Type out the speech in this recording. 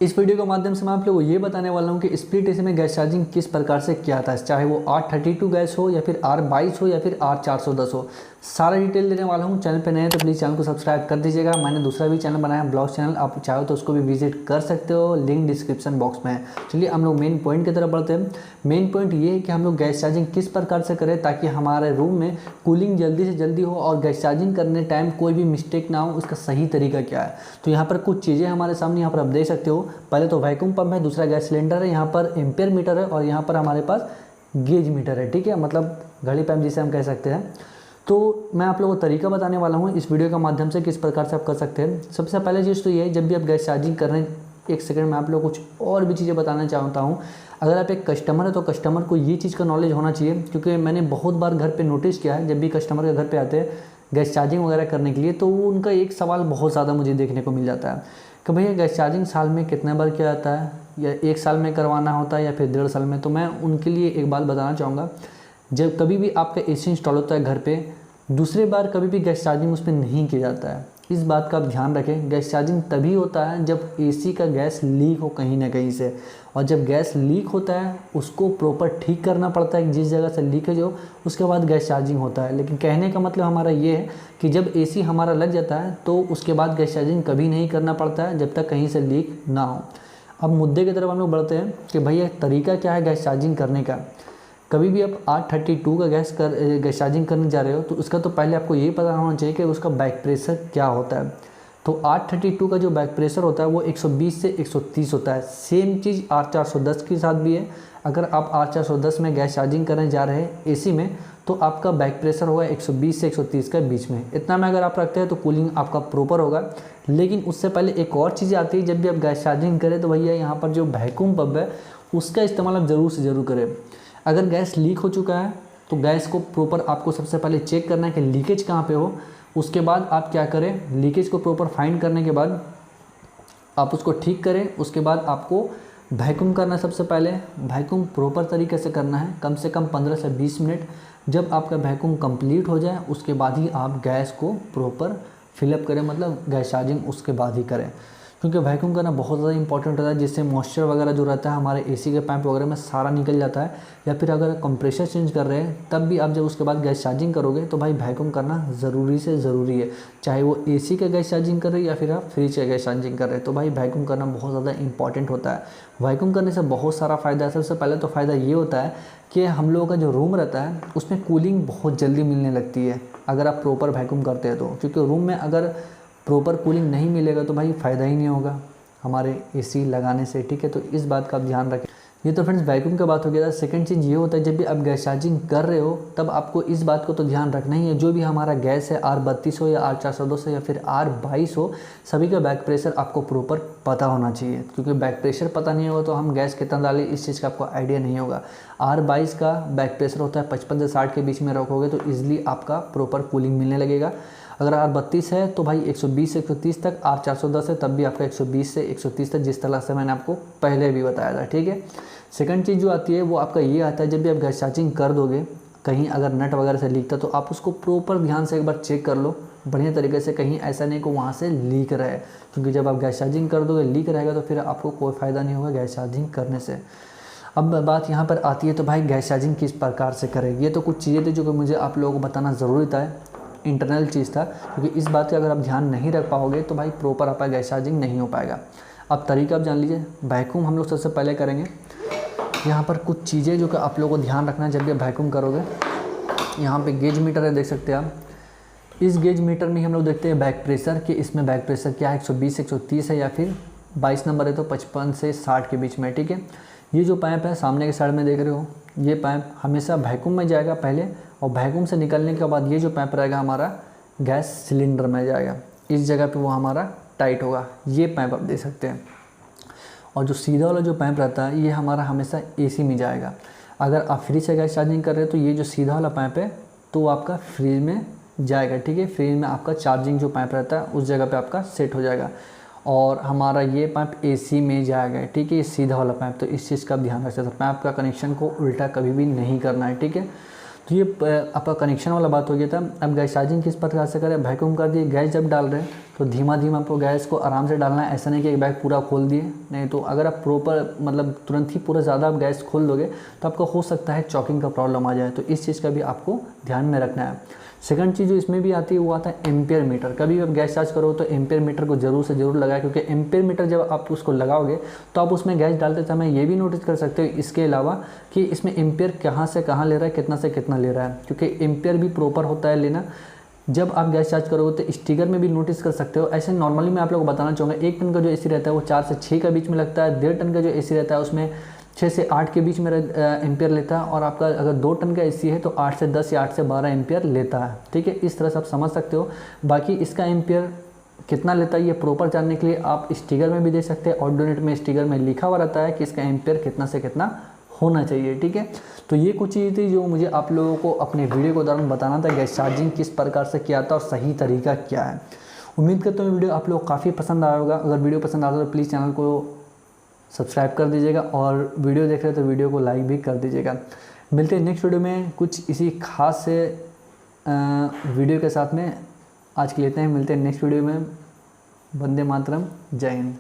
इस वीडियो के माध्यम से मैं आप लोगों को ये बताने वाला हूँ कि स्प्लिट एसी में गैस चार्जिंग किस प्रकार से किया था, चाहे वो R32 गैस हो या फिर R22 हो या फिर R410 हो, सारा डिटेल देने वाला हूँ। चैनल पे नए हैं तो प्लीज़ चैनल को सब्सक्राइब कर दीजिएगा। मैंने दूसरा भी चैनल बनाया है, ब्लॉग चैनल, आप चाहो तो उसको भी विजिट कर सकते हो, लिंक डिस्क्रिप्शन बॉक्स में है। चलिए हम लोग मेन पॉइंट की तरफ बढ़ते हैं। मेन पॉइंट ये है कि हम लोग गैस चार्जिंग किस प्रकार से करें ताकि हमारे रूम में कूलिंग जल्दी से जल्दी हो और गैस चार्जिंग करने टाइम कोई भी मिस्टेक ना हो। उसका सही तरीका क्या है, तो यहाँ पर कुछ चीज़ें हमारे सामने यहाँ पर आप देख सकते हो। पहले तो वैक्यूम पंप है, दूसरा गैस सिलेंडर है, यहाँ पर एम्पेयर मीटर है और यहाँ पर हमारे पास गेज मीटर है। ठीक है, मतलब घड़ी पैप जिसे हम कह सकते हैं। तो मैं आप लोगों को तरीका बताने वाला हूँ इस वीडियो के माध्यम से किस प्रकार से आप कर सकते हैं। सबसे पहले चीज़ तो ये है, जब भी आप गैस चार्जिंग कर रहे हैं, एक सेकंड में आप लोग कुछ और भी चीज़ें बताना चाहता हूँ। अगर आप एक कस्टमर है तो कस्टमर को ये चीज़ का नॉलेज होना चाहिए, क्योंकि मैंने बहुत बार घर पे नोटिस किया है, जब भी कस्टमर के घर पे आते हैं गैस चार्जिंग वगैरह करने के लिए, तो उनका एक सवाल बहुत ज़्यादा मुझे देखने को मिल जाता है कि भैया गैस चार्जिंग साल में कितने बार किया जाता है, या एक साल में करवाना होता है या फिर 1.5 साल में। तो मैं उनके लिए एक बात बताना चाहूँगा, जब कभी भी आपका एसी इंस्टॉल होता है घर पे, दूसरी बार कभी भी गैस चार्जिंग उस पर नहीं किया जाता है। इस बात का आप ध्यान रखें। गैस चार्जिंग तभी होता है जब एसी का गैस लीक हो कहीं ना कहीं से, और जब गैस लीक होता है उसको प्रॉपर ठीक करना पड़ता है, जिस जगह से लीकेज हो, उसके बाद गैस चार्जिंग होता है। लेकिन कहने का मतलब हमारा ये है कि जब एसी हमारा लग जाता है तो उसके बाद गैस चार्जिंग कभी नहीं करना पड़ता है जब तक कहीं से लीक ना हो। अब मुद्दे की तरफ हम लोग बढ़ते हैं कि भैया तरीका क्या है गैस चार्जिंग करने का। कभी भी आप R32 का गैस चार्जिंग करने जा रहे हो तो उसका तो पहले आपको ये पता होना चाहिए कि उसका बैक प्रेशर क्या होता है। तो R32 का जो बैक प्रेशर होता है वो 120 से 130 होता है। सेम चीज़ R410 के साथ भी है। अगर आप R410 में गैस चार्जिंग करने जा रहे हैं एसी में, तो आपका बैक प्रेशर होगा 120 से 130 के बीच में। इतना में अगर आप रखते हैं तो कूलिंग आपका प्रॉपर होगा। लेकिन उससे पहले एक और चीज़ आती है, जब भी आप गैस चार्जिंग करें तो भैया यहाँ पर जो वैक्यूम पंप है उसका इस्तेमाल आप ज़रूर से ज़रूर करें। अगर गैस लीक हो चुका है तो गैस को प्रॉपर आपको सबसे पहले चेक करना है कि लीकेज कहाँ पे हो। उसके बाद आप क्या करें, लीकेज को प्रॉपर फाइंड करने के बाद आप उसको ठीक करें। उसके बाद आपको वैक्यूम करना है। सबसे पहले वैक्यूम प्रॉपर तरीके से करना है, कम से कम 15 से 20 मिनट। जब आपका वैक्यूम कंप्लीट हो जाए उसके बाद ही आप गैस को प्रॉपर फिलअप करें, मतलब गैस चार्जिंग उसके बाद ही करें, क्योंकि वैक्यूम करना बहुत ज़्यादा इंपॉर्टेंट होता है, जिससे मॉइस्चर वगैरह जो रहता है हमारे एसी के पाइप वगैरह में सारा निकल जाता है। या फिर अगर कंप्रेसर चेंज कर रहे हैं तब भी आप जब उसके बाद गैस चार्जिंग करोगे तो भाई वैक्यूम करना ज़रूरी से ज़रूरी है। चाहे वो एसी का गैस चार्जिंग कर रहे हैं या फिर आप फ्रिज का गैस चार्जिंग कर रहे हैं, तो भाई वैक्यूम करना बहुत ज़्यादा इंपॉर्टेंट होता है। वैक्यूम करने से बहुत सारा फ़ायदा है। सबसे पहले तो फ़ायदा ये होता है कि हम लोगों का जो रूम रहता है उसमें कूलिंग बहुत जल्दी मिलने लगती है अगर आप प्रॉपर वैक्यूम करते हैं तो, क्योंकि रूम में अगर प्रॉपर कूलिंग नहीं मिलेगा तो भाई फ़ायदा ही नहीं होगा हमारे एसी लगाने से। ठीक है, तो इस बात का आप ध्यान रखें। ये तो फ्रेंड्स वैक्यूम का बात हो गया था। सेकंड चीज़ ये होता है, जब भी आप गैस चार्जिंग कर रहे हो तब आपको इस बात को तो ध्यान रखना ही है, जो भी हमारा गैस है R32 हो या R410 हो या फिर R22 हो, सभी का बैक प्रेशर आपको प्रॉपर पता होना चाहिए। क्योंकि बैक प्रेशर पता नहीं होगा तो हम गैस कितना डालें इस चीज़ का आपको आइडिया नहीं होगा। R22 का बैक प्रेशर होता है 55 से 60 के बीच में रखोगे तो ईजिली आपका प्रॉपर कूलिंग मिलने लगेगा। अगर R32 है तो भाई 120 से 130 तक, R410 है तब भी आपका 120 से 130 तक, जिस तरह से मैंने आपको पहले भी बताया था। ठीक है, सेकंड चीज़ जो आती है वो आपका ये आता है, जब भी आप गैस चार्जिंग कर दोगे कहीं अगर नट वगैरह से लीक था तो आप उसको प्रॉपर ध्यान से एक बार चेक कर लो बढ़िया तरीके से, कहीं ऐसा नहीं कि वहाँ से लीक रहे। क्योंकि जब आप गैस चार्जिंग कर दोगे लीक रहेगा तो फिर आपको कोई फ़ायदा नहीं होगा गैस चार्जिंग करने से। अब बात यहाँ पर आती है तो भाई गैस चार्जिंग किस प्रकार से करें। ये तो कुछ चीज़ें थी जो कि मुझे आप लोगों को बताना ज़रूरी था, इंटरनल चीज़ था, क्योंकि इस बात का अगर आप ध्यान नहीं रख पाओगे तो भाई प्रॉपर आपका गैस चार्जिंग नहीं हो पाएगा। अब तरीका आप जान लीजिए। वैक्यूम हम लोग सबसे पहले करेंगे। यहाँ पर कुछ चीज़ें जो कि आप लोगों को ध्यान रखना है जब भी वैक्यूम करोगे। यहाँ पे गेज मीटर है, देख सकते हैं आप। इस गेज मीटर में हम लोग देखते हैं बैक प्रेशर कि इसमें बैक प्रेशर क्या है, 120 से 130 है या फिर 22 नंबर है तो 55 से 60 के बीच में। ठीक है, ये जो पाइप है सामने के साइड में देख रहे हो, ये पाइप हमेशा वैक्यूम में जाएगा पहले, और वैक्यूम से निकलने के बाद ये जो पाइप रहेगा हमारा गैस सिलेंडर में जाएगा। इस जगह पे वो हमारा टाइट होगा, ये पाइप आप देख सकते हैं। और जो सीधा वाला जो पाइप रहता है ये हमारा हमेशा एसी में जाएगा। अगर आप फ्रिज से गैस चार्जिंग कर रहे हो तो ये जो सीधा वाला पाइप है तो आपका फ्रिज में जाएगा। ठीक है, फ्रिज में आपका चार्जिंग जो पाइप रहता है उस जगह पर आपका सेट हो जाएगा। और हमारा ये पाइप एसी में जाएगा। ठीक है, ये सीधा वाला पाइप, तो इस चीज़ का आप ध्यान रख सकते हैं। पाइप का कनेक्शन को उल्टा कभी भी नहीं करना है। ठीक है, तो ये आपका कनेक्शन वाला बात हो गया था। अब गैस चार्जिंग किस प्रकार से करें, वैक्यूम कर दिए, गैस जब डाल रहे हैं तो धीमा धीमा आपको गैस को आराम से डालना है। ऐसा नहीं कि एक बैग पूरा खोल दिए, नहीं तो अगर आप प्रॉपर मतलब तुरंत ही पूरा ज़्यादा आप गैस खोल दोगे तो आपको हो सकता है चॉकिंग का प्रॉब्लम आ जाए। तो इस चीज़ का भी आपको ध्यान में रखना है। सेकंड चीज़ जो इसमें भी आती है वो आता है एम्पेयर मीटर। कभी भी आप गैस चार्ज करो तो एम्पेयर मीटर को ज़रूर से ज़रूर लगाएं, क्योंकि एम्पेयर मीटर जब आप उसको लगाओगे तो आप उसमें गैस डालते समय ये भी नोटिस कर सकते हो इसके अलावा कि इसमें एम्पेयर कहाँ से कहाँ ले रहा है, कितना से कितना ले रहा है, क्योंकि एम्पेयर भी प्रॉपर होता है लेना। जब आप गैस चार्ज करोगे तो स्टिकर में भी नोटिस कर सकते हो। ऐसे नॉर्मली मैं आप लोगों को बताना चाहूँगा 1 टन का जो एसी रहता है वो 4 से 6 के बीच में लगता है। 1.5 टन का जो एसी रहता है उसमें 6 से 8 के बीच में एम्पेयर लेता है, और आपका अगर 2 टन का एसी है तो 8 से 10 या 8 से 12 एम्पेयर लेता है। ठीक है, इस तरह से आप समझ सकते हो। बाकी इसका एम्पेयर कितना लेता है ये प्रॉपर जानने के लिए आप स्टिकर में भी दे सकते हैं। ऑडियो यूनिट में स्टिकर में लिखा हुआ रहता है कि इसका एम्पेयर कितना से कितना होना चाहिए। ठीक है, तो ये कुछ चीज़ थी जो मुझे आप लोगों को अपने वीडियो के दौरान बताना था, गैस चार्जिंग किस प्रकार से किया था और सही तरीका क्या है। उम्मीद करता हूँ वीडियो आप लोग काफ़ी पसंद आया होगा। अगर वीडियो पसंद आता है तो प्लीज़ चैनल को सब्सक्राइब कर दीजिएगा, और वीडियो देख रहे हो तो वीडियो को लाइक भी कर दीजिएगा। मिलते हैं नेक्स्ट वीडियो में कुछ इसी खास से वीडियो के साथ में। आज के लिए इतना ही, मिलते हैं नेक्स्ट वीडियो में। वंदे मातरम, जय हिंद।